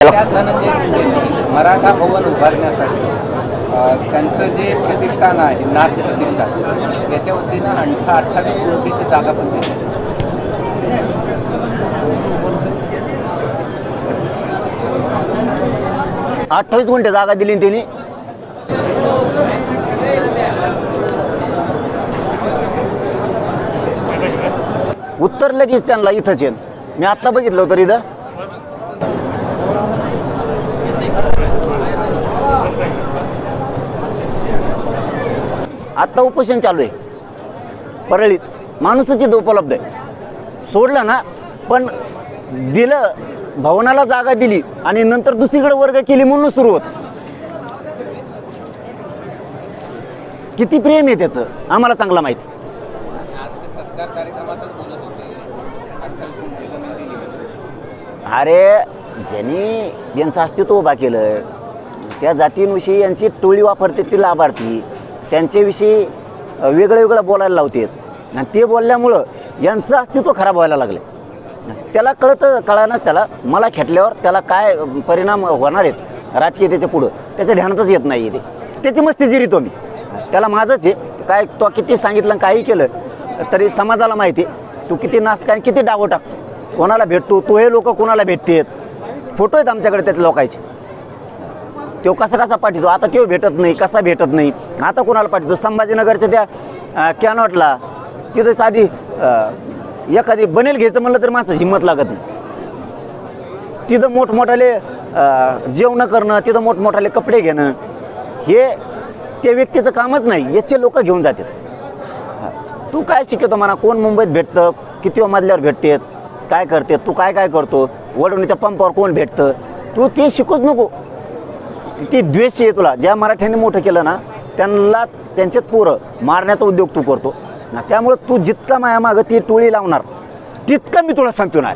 त्या धनंजय मुंडेंनी मराठा भवन उभारण्यासाठी त्यांचं जे प्रतिष्ठान आहे नाथ प्रतिष्ठान त्याच्या वतीनं 28 गुंठेची जागा पण दिली. 28 गुंठे जागा दिली त्यांनी. उत्तर लगेच त्यांना इथंच येईल. मी आत्ता बघितलं होतं इथं आत्ता उपोषण चालू आहे परळीत. माणूसच इथं उपलब्ध आहे. सोडलं ना, पण दिलं भवनाला जागा दिली आणि नंतर दुसरीकडे वर्ग केली म्हणून सुरू होत. किती प्रेम आहे त्याचं आम्हाला चांगला माहिती. आज ते सत्कार कार्यक्रमातच बोलत होते 28 गुंठे जमीन दिली. अरे ज्यांनी यांचं अस्तित्व उभा केलं त्या जातींविषयी यांची टोळी वापरते ती लाभार्थी त्यांच्याविषयी वेगळं वेगळं बोलायला लावतात आणि ते बोलल्यामुळं यांचं अस्तित्व खराब व्हायला लागलं. त्याला कळणार त्याला मला खेटल्यावर त्याला काय परिणाम होणार आहेत राजकीय त्याच्या पुढं त्याचं ध्यानातच येत नाही. त्याची मस्ती जिरीतो मी. त्याला माझंच आहे काय. तो किती सांगितलं काही केलं तरी समाजाला माहिती तू किती नास काय किती डावं टाकतो कोणाला भेटतो. तो हे लोक कोणाला भेटतात फोटो आहेत आमच्याकडे त्याच्या लोकांचे. तो कसा पाठवतो आता केव्हा भेटत नाही कसा भेटत नाही आता कोणाला पाठवतो. संभाजीनगरच्या त्या कॅनॉटला तिथं साधी एखादी बनेल घ्यायचं म्हणलं तर माणसं हिंमत लागत नाही. तिथं मोठमोठाले जेवणं करणं तिथं मोठमोठाले कपडे घेणं हे त्या व्यक्तीचं कामच नाही. याचे लोक घेऊन जातात. तू काय शिकवतो म्हणा कोण मुंबईत भेटतं किती मजल्यावर भेटतात काय करते तू काय करतो वडवणीच्या पंपावर कोण भेटतं तू ते शिकूच नको. ती द्वेष आहे तुला. ज्या मराठ्यांनी मोठं केलं ना त्यांनाच त्यांचेच पोरं मारण्याचा उद्योग तू करतो. त्यामुळं तू जितका मायामागं ती टोळी लावणार तितका मी तुला संपवणार.